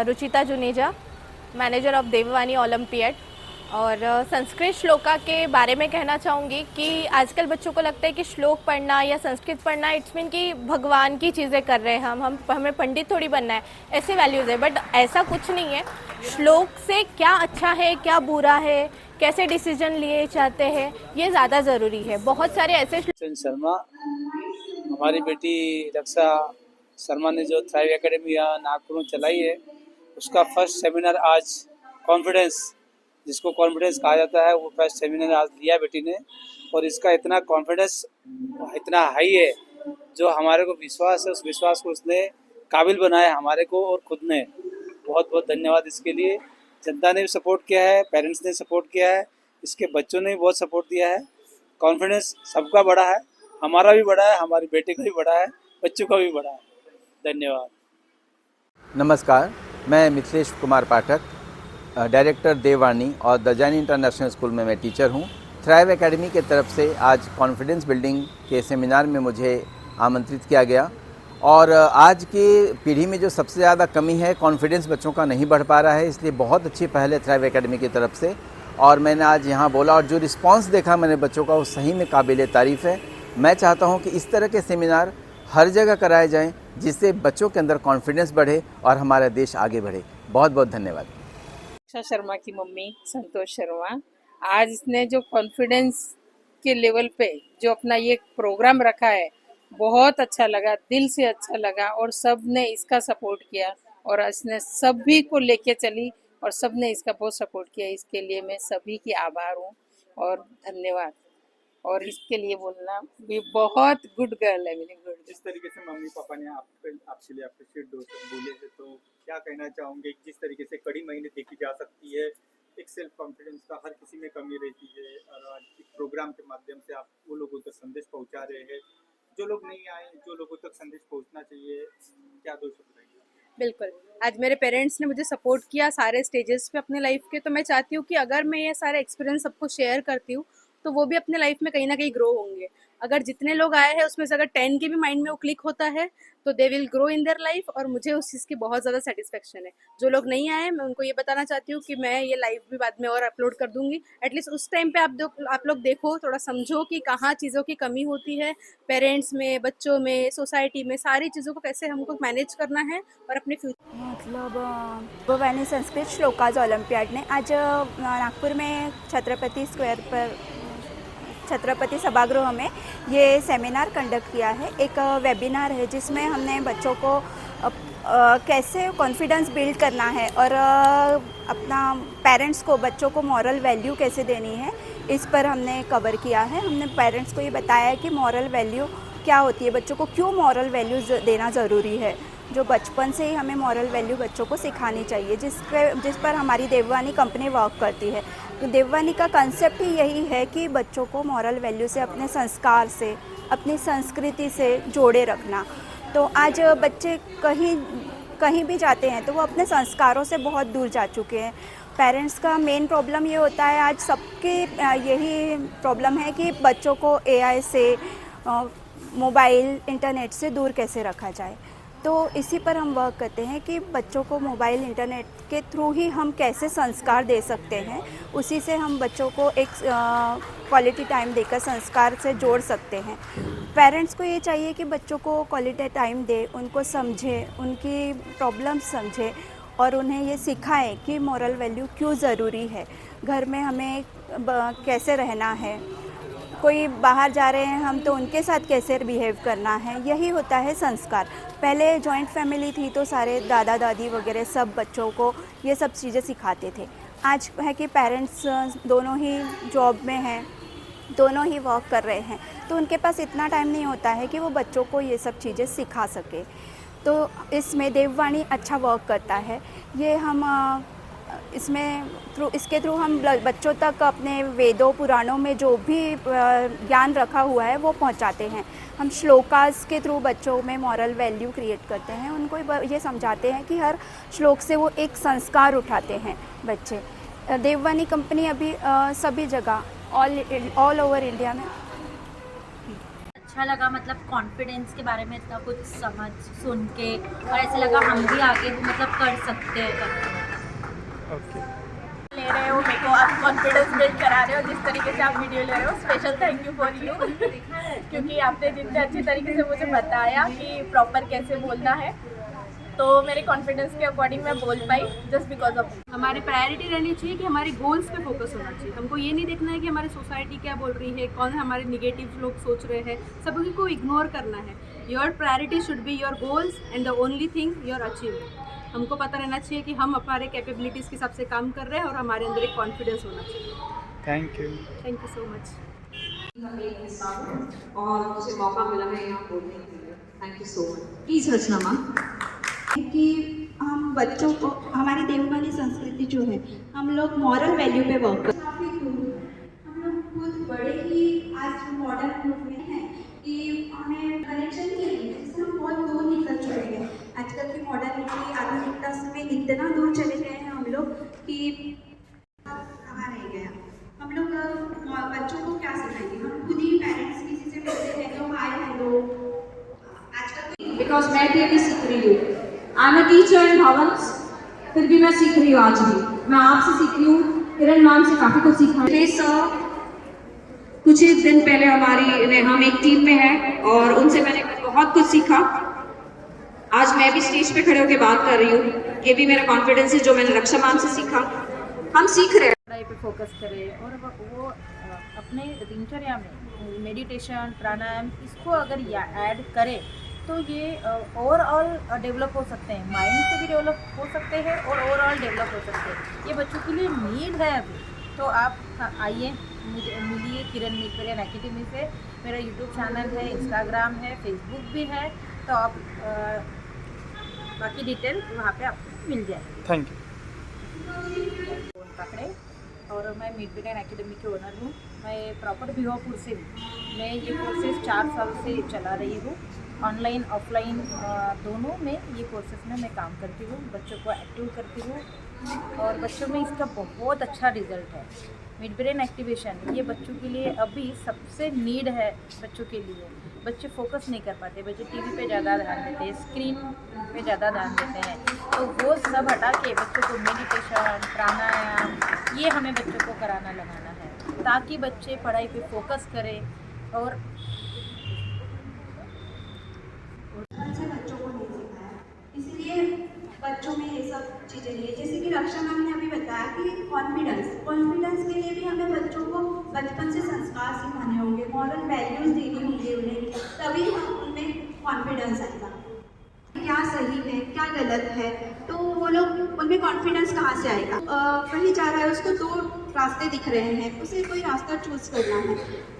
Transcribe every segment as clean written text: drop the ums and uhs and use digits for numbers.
Ruchita Juneja, manager of Devvani Olympiad. और संस्कृत श्लोका के बारे में कहना चाहूँगी कि आजकल बच्चों को लगता है कि श्लोक पढ़ना या संस्कृत पढ़ना इट्स मीन कि भगवान की चीज़ें कर रहे हैं हम हमें पंडित थोड़ी बनना है, ऐसे वैल्यूज़ है। बट ऐसा कुछ नहीं है। श्लोक से क्या अच्छा है, क्या बुरा है, कैसे डिसीजन लिए जाते हैं, ये ज़्यादा ज़रूरी है। बहुत सारे ऐसे शर्मा, हमारी बेटी रक्षा शर्मा ने जो थ्राइव एकेडमी यहाँ नागपुर में चलाई है, उसका फर्स्ट सेमिनार आज कॉन्फिडेंस, जिसको कॉन्फिडेंस कहा जाता है, वो फर्स्ट सेमिनार आज लिया बेटी ने। और इसका इतना कॉन्फिडेंस इतना हाई है, जो हमारे को विश्वास है, उस विश्वास को उसने काबिल बनाया हमारे को और खुद ने। बहुत बहुत धन्यवाद इसके लिए। जनता ने भी सपोर्ट किया है, पेरेंट्स ने सपोर्ट किया है, इसके बच्चों ने भी बहुत सपोर्ट दिया है। कॉन्फिडेंस सबका बड़ा है, हमारा भी बड़ा है, हमारी बेटी का भी बड़ा है, बच्चों का भी बड़ा है। धन्यवाद। नमस्कार, मैं मिथिलेश कुमार पाठक, डायरेक्टर देववानी और दजानी इंटरनेशनल स्कूल में मैं टीचर हूँ। थ्राइव एकेडमी के तरफ से आज कॉन्फिडेंस बिल्डिंग के सेमिनार में मुझे आमंत्रित किया गया। और आज की पीढ़ी में जो सबसे ज़्यादा कमी है, कॉन्फिडेंस बच्चों का नहीं बढ़ पा रहा है, इसलिए बहुत अच्छी पहल है थ्राइव एकेडमी की तरफ से। और मैंने आज यहाँ बोला और जो रिस्पांस देखा मैंने बच्चों का, वो सही में काबिल तारीफ़ है। मैं चाहता हूँ कि इस तरह के सेमिनार हर जगह कराए जाएं, जिससे बच्चों के अंदर कॉन्फिडेंस बढ़े और हमारा देश आगे बढ़े। बहुत बहुत धन्यवाद। रक्षा शर्मा की मम्मी संतोष शर्मा, आज इसने जो कॉन्फिडेंस के लेवल पे जो अपना ये प्रोग्राम रखा है, बहुत अच्छा लगा, दिल से अच्छा लगा। और सब ने इसका सपोर्ट किया और इसने सभी को लेके चली और सब ने इसका बहुत सपोर्ट किया। इसके लिए मैं सभी की आभार हूँ और धन्यवाद। और इसके लिए बोलना भी बहुत गुड गर्ल है मेरी, गुड। जिस तरीके से मम्मी पापा ने आपके लिए अप्रिशिएट बोले हैं, तो क्या कहना चाहूँगे? जिस तरीके से कड़ी मेहनत देखी जा सकती है, एक सेल्फ कॉन्फिडेंस का हर किसी में कमी रहती है, और आज इस प्रोग्राम के माध्यम से आप वो लोगों तक संदेश पहुँचा रहे हैं। जो लोग नहीं आए, जो लोगों तक संदेश पहुँचना चाहिए, क्या दो शब्द रहेंगे? बिल्कुल, आज मेरे पेरेंट्स ने मुझे सपोर्ट किया सारे स्टेजेस पे अपने लाइफ के, तो मैं चाहती हूँ कि अगर मैं ये सारे एक्सपीरियंस सबको शेयर करती हूँ तो वो भी अपने लाइफ में कहीं ना कहीं ग्रो होंगे। अगर जितने लोग आए हैं उसमें से अगर 10 के भी माइंड में वो क्लिक होता है तो they will grow in their life, और मुझे उस चीज़ की बहुत ज़्यादा सेटिस्फेक्शन है। जो लोग नहीं आए मैं उनको ये बताना चाहती हूँ कि मैं ये लाइव भी बाद में और अपलोड कर दूँगी। एटलीस्ट उस टाइम पे आप लोग देखो, थोड़ा समझो कि कहाँ चीज़ों की कमी होती है, पेरेंट्स में, बच्चों में, सोसाइटी में, सारी चीज़ों को कैसे हमको मैनेज करना है और अपने फ्यूचर। मतलब देववानी संस्कृत श्लोकाज ओलंपियाड ने आज नागपुर में छत्रपति सभागृह में ये सेमिनार कंडक्ट किया है। एक वेबिनार है जिसमें हमने बच्चों को कैसे कॉन्फिडेंस बिल्ड करना है और अपना पेरेंट्स को, बच्चों को मॉरल वैल्यू कैसे देनी है, इस पर हमने कवर किया है। हमने पेरेंट्स को ये बताया है कि मॉरल वैल्यू क्या होती है, बच्चों को क्यों मॉरल वैल्यू देना ज़रूरी है। जो बचपन से ही हमें मॉरल वैल्यू बच्चों को सिखानी चाहिए, जिस पर हमारी देववानी कंपनी वर्क करती है। तो देववानी का कंसेप्ट ही यही है कि बच्चों को मॉरल वैल्यू से, अपने संस्कार से, अपनी संस्कृति से जोड़े रखना। तो आज बच्चे कहीं भी जाते हैं तो वो अपने संस्कारों से बहुत दूर जा चुके हैं। पेरेंट्स का मेन प्रॉब्लम ये होता है, आज सबके यही प्रॉब्लम है कि बच्चों को एआई से, मोबाइल, इंटरनेट से दूर कैसे रखा जाए। तो इसी पर हम वर्क करते हैं कि बच्चों को मोबाइल, इंटरनेट के थ्रू ही हम कैसे संस्कार दे सकते हैं, उसी से हम बच्चों को एक क्वालिटी टाइम देकर संस्कार से जोड़ सकते हैं। पेरेंट्स को ये चाहिए कि बच्चों को क्वालिटी टाइम दे, उनको समझे, उनकी प्रॉब्लम समझे और उन्हें ये सिखाएं कि मॉरल वैल्यू क्यों ज़रूरी है, घर में हमें कैसे रहना है, कोई बाहर जा रहे हैं हम तो उनके साथ कैसे बिहेव करना है, यही होता है संस्कार। पहले जॉइंट फैमिली थी तो सारे दादा दादी वगैरह सब बच्चों को ये सब चीज़ें सिखाते थे। आज है कि पेरेंट्स दोनों ही जॉब में हैं, दोनों ही वर्क कर रहे हैं, तो उनके पास इतना टाइम नहीं होता है कि वो बच्चों को ये सब चीज़ें सिखा सके। तो इसमें देववानी अच्छा वर्क करता है। ये हम इसके थ्रू हम बच्चों तक अपने वेदों, पुराणों में जो भी ज्ञान रखा हुआ है वो पहुंचाते हैं। हम श्लोकास के थ्रू बच्चों में मॉरल वैल्यू क्रिएट करते हैं, उनको ये समझाते हैं कि हर श्लोक से वो एक संस्कार उठाते हैं बच्चे। देववानी कंपनी अभी सभी जगह ऑल ओवर इंडिया में अच्छा लगा, मतलब कॉन्फिडेंस के बारे में इतना कुछ समझ सुन के, और ऐसे लगा हम भी आगे मतलब कर सकते हैं करके। ओके, ले रहे हो मेरे को, आप कॉन्फिडेंस बिल्ड करा रहे हो, जिस तरीके से आप वीडियो ले रहे हो, special thank you for you क्योंकि आपने जितने अच्छे तरीके से मुझे बताया कि प्रॉपर कैसे बोलना है, तो मेरे कॉन्फिडेंस के अकॉर्डिंग मैं बोल पाई जस्ट बिकॉज ऑफ। हमारी प्रायोरिटी रहनी चाहिए कि हमारे गोल्स पे फोकस होना चाहिए। हमको ये नहीं देखना है कि हमारी सोसाइटी क्या बोल रही है, कौन हमारे निगेटिव लोग सोच रहे हैं, सभी को इग्नोर करना है। Your priority should be your goals and the only thing your achievement. हमको पता रहना चाहिए कि हम हमारे कैपेबिलिटीज़ के हिसाब से काम कर रहे हैं और हमारे अंदर एक कॉन्फिडेंस होना चाहिए। Thank you. Thank you so much. और मुझे मौका मिला है यहाँ बोलने के लिए, thank you so much. Please Rachna ma'am. कि हम बच्चों को, हमारी देववानी संस्कृति जो है, हम लोग मॉरल वैल्यू पे वर्क करते हैं। काफ़ी दूर हम लोग खुद बड़े ही आज मॉडर्न युग में हैं कि हमें कनेक्शन के लिए जिससे हम बहुत दूर निकल चुके हैं। आजकल की मॉडर्निटी आधुनिकता में इतना दूर चले गए हैं हम लोग कि कहाँ रह गया। हम लोग बच्चों को क्या सिखाएंगे? हम खुद ही पेरेंट्स किसी से मिलते हैं तो हाय हेलो आजकल, बिकॉज मैं भी अभी सीख रही हूँ। आई एम अ टीचर इन भवन्स, फिर भी मैं सीख रही हूँ। आज भी मैं आपसे सीख रही हूँ, किरण मैम से काफ़ी कुछ सीखा। कुछ ही दिन पहले हम एक टीम में हैं और उनसे मैंने बहुत कुछ सीखा। आज मैं भी स्टेज पे खड़े होकर बात कर रही हूँ, ये भी मेरा कॉन्फिडेंस है जो मैंने रक्षा मैम से सीखा। हम सीख रहे हैं। पढ़ाई पे फोकस करें और वो अपने दिनचर्या में मेडिटेशन, प्राणायाम, इसको अगर ऐड करें तो ये ओवरऑल डेवलप हो सकते हैं, माइंड से भी डेवलप हो सकते हैं और ओवरऑल डेवलप हो सकते हैं। ये बच्चों के लिए नीड है अभी। तो आप आइए, मुझे मिलिए किरण मिडब्रेन एकेडमी से। मेरा यूट्यूब चैनल है, इंस्टाग्राम है, फेसबुक भी है, तो आप बाकी डिटेल वहाँ पे आपको मिल जाएगी। Thank you. फोन पकड़े, और मैं मिडब्रेन एकेडमी की ओनर हूँ। मैं प्रॉपर भिवापुर से हूँ। मैं ये कोर्सेज 4 साल से चला रही हूँ, ऑनलाइन ऑफलाइन दोनों में ये कोर्सेज में मैं काम करती हूँ, बच्चों को एक्टिव करती हूँ और बच्चों में इसका बहुत अच्छा रिजल्ट है। मिडब्रेन एक्टिवेशन ये बच्चों के लिए अभी सबसे नीड है। बच्चों के लिए बच्चे फोकस नहीं कर पाते, बच्चे टीवी पे ज़्यादा ध्यान देते हैं, स्क्रीन पे ज़्यादा ध्यान देते हैं। तो वो सब हटा के बच्चों को मेडिटेशन, प्राणायाम ये हमें बच्चों को कराना लगाना है, ताकि बच्चे पढ़ाई पे फोकस करें और बच्चों को नहीं सिखाया, इसलिए बच्चों में ये सब चीज़ें नहीं है। जैसे कि रक्षा मैम ने अभी बताया कि कॉन्फिडेंस के लिए भी हमें बच्चों को बचपन से संस्कार सिखाने होंगे, मॉरल वैल्यूज़ देनी होंगी उन्हें, तभी हम उनमें कॉन्फिडेंस आएगा। क्या सही है क्या गलत है, तो वो लोग उनमें कॉन्फिडेंस कहाँ से आएगा? कहीं जा रहा है, उसको 2 रास्ते दिख रहे हैं, उसे कोई रास्ता चूज़ करना है,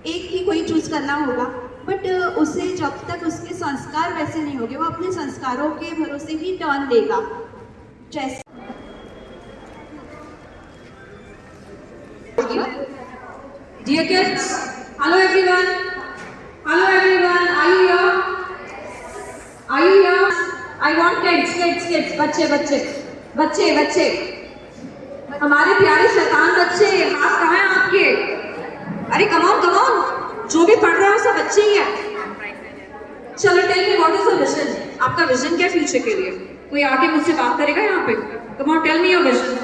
एक ही कोई चूज़ करना होगा, बट उसे जब तक उसके संस्कार वैसे नहीं होंगे, वो अपने संस्कारों के भरोसे ही टर्न लेगा। जैसे Dear kids, hello everyone, are you here? Are you here? I want kids, बच्चे, हमारे प्यारे शैतान बच्चे, हाथ कहाँ हैं आपके? अरे कम ऑन, जो भी पढ़ रहा है सब बच्चे ही है। चलो tell me what is the vision? आपका विजन क्या फ्यूचर के लिए? कोई आके मुझसे बात करेगा यहाँ पे? Come on tell me your vision.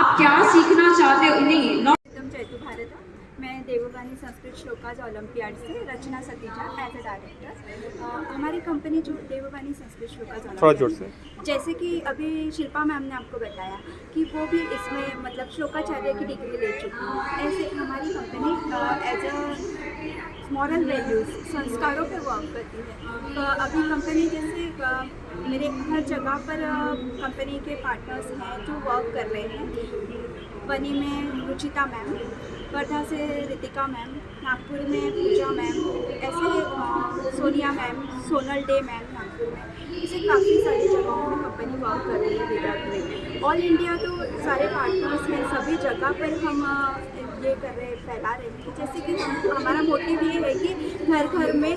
आप क्या सीखना चाहते हो? नहीं मैं देववानी संस्कृत श्लोकाज ओलंपियाड से रचना सतीजा एज ए डायरेक्टर। हमारी कंपनी जो देववानी संस्कृत श्लोकाज ओलंपियाड, जैसे कि अभी शिल्पा मैम ने आपको बताया कि वो भी इसमें मतलब श्लोकाचार्य की डिग्री ले चुकी है, ऐसे हमारी company as a moral values संस्कारों पे वर्क करती है। तो अभी कंपनी जैसे मेरे हर जगह पर कंपनी के पार्टनर्स हैं जो वर्क कर रहे हैं। बनी में रुचिता मैम, वर्धा से रितिका मैम, नागपुर में पूजा मैम, ऐसे Sonia ma'am, Sonal day ma'am Nagpur में, इसे काफ़ी सारी जगहों में कंपनी वर्क कर रही है विदर्भ में। ऑल इंडिया तो सारे पार्टनर्स हैं, सभी जगह पर हम ये कर रहे फैला रहे हैं। जैसे कि हमारा मोटिव ये है कि घर घर में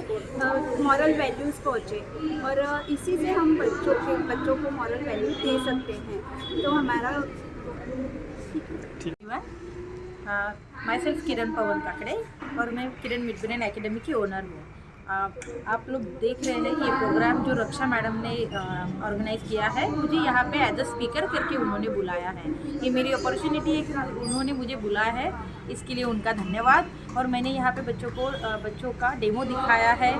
मॉरल वैल्यूज़ पहुँचे और इसी से हम बच्चों को मॉरल वैल्यूज दे सकते हैं। तो हमारा माई सेल्फ किरण पवन काकड़े और मैं किरण मिड ब्रेन एकेडमी की ओनर हूँ। आप लोग देख रहे हैं ये प्रोग्राम जो रक्षा मैडम ने ऑर्गेनाइज़ किया है, मुझे यहाँ पे एज अ स्पीकर करके उन्होंने बुलाया है। ये मेरी अपॉर्चुनिटी है कि उन्होंने मुझे बुलाया है, इसके लिए उनका धन्यवाद। और मैंने यहाँ पे बच्चों का डेमो दिखाया है।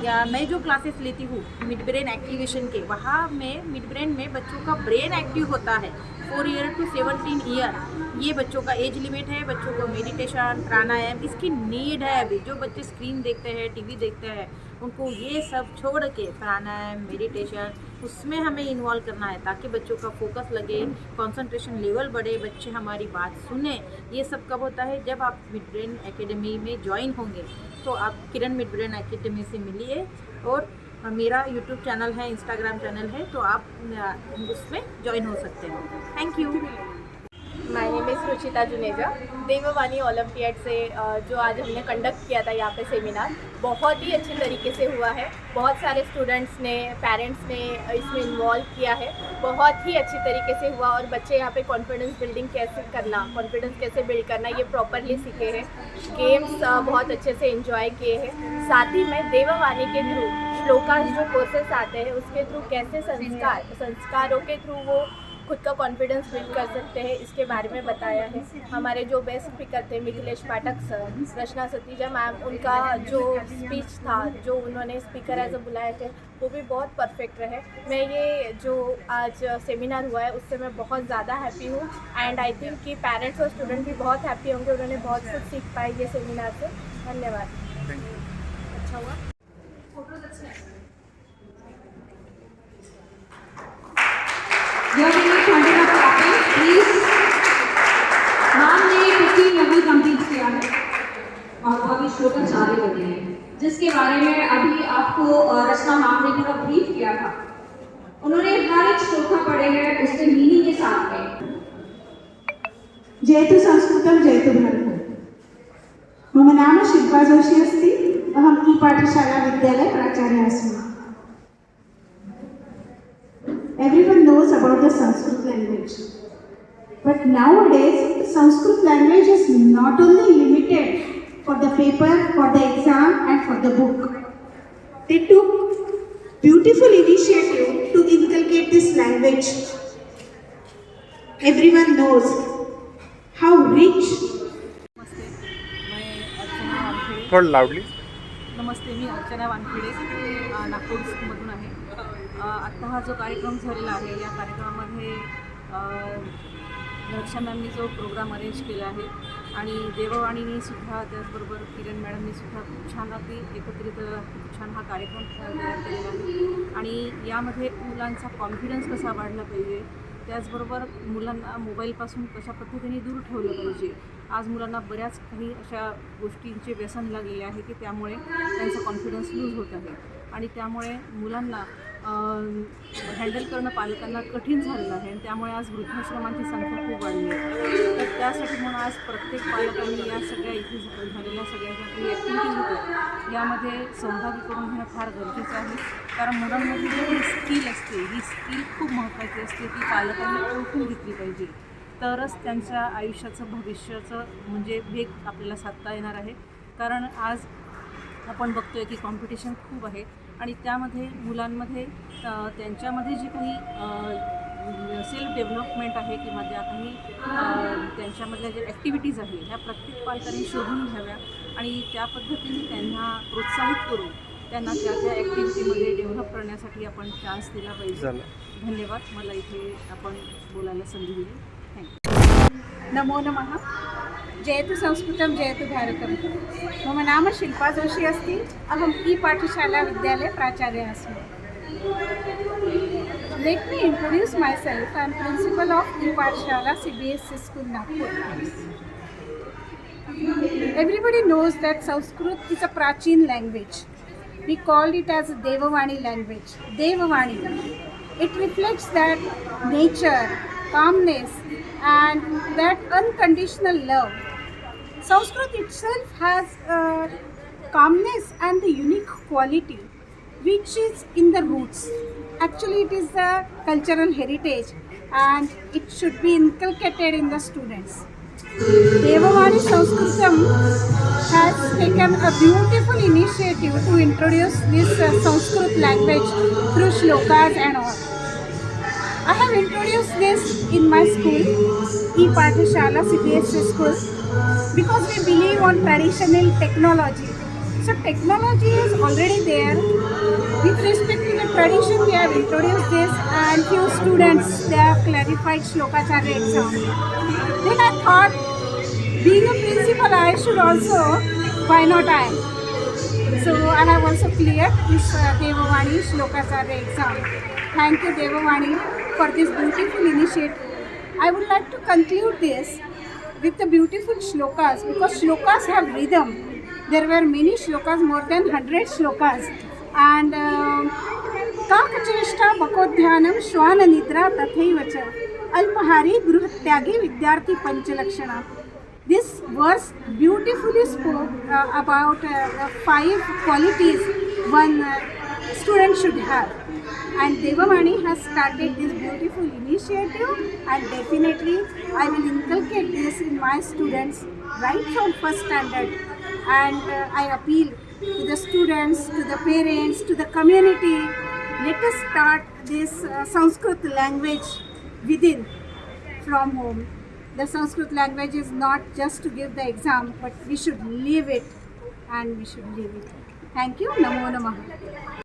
या मैं जो क्लासेस लेती हूँ मिड ब्रेन एक्टिवेशन के, वहाँ में मिड ब्रेन में बच्चों का ब्रेन एक्टिव होता है 4 ईयर टू 17 ईयर। ये बच्चों का एज लिमिट है। बच्चों को मेडिटेशन, प्राणायाम इसकी नीड है। अभी जो बच्चे स्क्रीन देखते हैं, टीवी देखते हैं, उनको ये सब छोड़ के प्राणायाम, मेडिटेशन उसमें हमें इन्वॉल्व करना है, ताकि बच्चों का फोकस लगे, कंसंट्रेशन लेवल बढ़े, बच्चे हमारी बात सुने। ये सब कब होता है? जब आप मिड ब्रेन एकेडमी में ज्वाइन होंगे। तो आप किरण मिड ब्रेन एकेडमी से मिलिए। और मेरा यूट्यूब चैनल है, इंस्टाग्राम चैनल है, तो आप उसमें ज्वाइन हो सकते हैं। Thank you. My name is Ruchita Juneja. Devvani Olympiad से जो आज हमने कंडक्ट किया था यहाँ पे सेमिनार, बहुत ही अच्छे तरीके से हुआ है। बहुत सारे स्टूडेंट्स ने, पेरेंट्स ने इसमें इन्वॉल्व किया है। बहुत ही अच्छी तरीके से हुआ और बच्चे यहाँ पे कॉन्फिडेंस बिल्डिंग कैसे करना, कॉन्फिडेंस कैसे बिल्ड करना, ये प्रॉपरली सीखे हैं। गेम्स बहुत अच्छे से एंजॉय किए हैं। साथ ही मैं देववानी के थ्रू श्लोकास जो कोर्सेस आते हैं उसके थ्रू कैसे संस्कारों के थ्रू वो खुद का कॉन्फिडेंस बिल्ड कर सकते हैं, इसके बारे में बताया है। हमारे जो बेस्ट स्पीकर थे मिथिलेश पाठक सर, रचना सतीजा मैम, उनका जो स्पीच था, जो उन्होंने स्पीकर एज अ बुलाए थे, वो भी बहुत परफेक्ट रहे। मैं ये जो आज सेमिनार हुआ है उससे मैं बहुत ज़्यादा हैप्पी हूँ। एंड आई थिंक कि पेरेंट्स और स्टूडेंट भी बहुत हैप्पी होंगे, उन्होंने बहुत कुछ सीख पाए ये सेमिनार से। धन्यवाद। अच्छा हुआ। प्लीज। मैम ने 15 लेवल कंप्लीट किया है और वो अभी श्लोक 4 लगे हैं, जिसके बारे में अभी आपको रचना मैम ने पूरा ब्रीफ किया था। उन्होंने हर एक श्लोका पढ़े हैं, उसके मीनिंग के साथ में। जयतु संस्कृतं जयतु भारतम्। मम नाम शिल्पा जोशी अस्ति। अहम् ई-पाठशाला विद्यालये प्राचार्या अस्मि। Everyone knows about the Sanskrit language, but nowadays Sanskrit language is not only limited for the paper, for the exam and for the book. They took beautiful initiative to inculcate this language. Everyone knows how rich. नमस्ते, मैं अर्चना वानखेडे। थोड़ा loudly. नमस्ते, मी अर्चना वानखेडे नागपूरमधून आहे। आत्ता हा जो कार्यक्रम झालेला आहे, या कार्यक्रमामध्ये रक्षा मॅमनी जो प्रोग्राम अरेंज केला आहे आणि देववाणीने सुद्धा, त्याचबरोबर किरण मॅडमनी सुद्धा खूप छान अगदी एकत्रित खूप छान हा कार्यक्रम तयार केलेला आहे। आणि यामध्ये मुलांचा कॉन्फिडन्स कसा वाढला पाहिजे, त्याचबरोबर मुलांना मोबाईलपासून कशा पद्धतीने दूर ठेवलं पाहिजे। आज मुलांना बऱ्याच काही अशा गोष्टींचे व्यसन लागलेले आहे की त्यामुळे त्यांचा कॉन्फिडन्स लूज होत आहे आणि त्यामुळे मुलांना हँडल करणं पालकांना कठीण झालेलं आहे आणि त्यामुळे आज वृद्धाश्रमांची संख्या खूप वाढली आहे। तर त्यासाठी म्हणून आज प्रत्येक पालकांनी या सगळ्या इथे झालेल्या सगळ्या ज्या काही ॲक्टिव्हिटीज होत्या यामध्ये सहभागी करून घेणं फार गरजेचं आहे। कारण मुलांमध्ये जी काही स्किल असते, ही स्किल खूप महत्त्वाची असते, ती पालकांनी ओळखून घेतली पाहिजे, तरच त्यांच्या आयुष्याचं, भविष्याचं म्हणजे वेग आपल्याला साधता येणार आहे। कारण आज आपण बघतोय की कॉम्पिटिशन खूप आहे आणि त्यामध्ये मुलांमध्ये त्यांच्यामध्ये जी काही सेल्फ डेव्हलपमेंट आहे किंवा ज्या काही त्यांच्यामधल्या ज्या ॲक्टिव्हिटीज आहे ह्या प्रत्येक पालकांनी शोधून घ्याव्या आणि त्या पद्धतीने त्यांना प्रोत्साहित करून त्यांना त्या त्या ॲक्टिव्हिटीमध्ये डेव्हलप करण्यासाठी आपण चान्स दिला पाहिजे। धन्यवाद, मला इथे आपण बोलायला संधी दिली। थँक्यू। नमो नमः। जयतु संस्कृतं जयतु भारतम्। मम नाम शिल्पा जोशी अस्ति। अहम् ई-पाठशाला विद्यालये प्राचार्या अस्मि। Let me introduce myself. I am principal of ई-पाठशाला CBSE School, Nagpur. Everybody knows that Sanskrit is a Prachin language. We call it as a Devavani language. Devavani. It reflects that nature, calmness, and that unconditional love. Sanskrit itself has calmness and the unique quality which is in the roots. Actually, it is the cultural heritage and it should be inculcated in the students. Devavani Sanskritam has taken a beautiful initiative to introduce this Sanskrit language through shlokas and all. I have introduced this in my school, E-Pathashala CBSE school, because we believe on traditional technology. So technology is already there. With respect to the tradition, we have introduced this, and few students, they have clarified Shlokacharya exam. Then I thought, being a principal, I should also, why not I? So I have also cleared this Devavani Shlokacharya exam. Thank you, Devavani, for this beautiful initiative. I would like to conclude this with the beautiful shlokas, because shlokas have rhythm. There were many shlokas, more than 100 shlokas. And काकचेष्टा बकोध्यानम श्वान निद्रा तथैव च अल्पहारी गृहत्यागी विद्यार्थी पंचलक्षणा. This verse beautifully spoke about 5 qualities one student should have. And Devavani has started this beautiful initiative, and definitely I will inculcate this in my students right from first standard. And I appeal to the students, to the parents, to the community, let us start this Sanskrit language within, from home. The Sanskrit language is not just to give the exam, but we should live it, and we should live it. Thank you. Namo Namaha.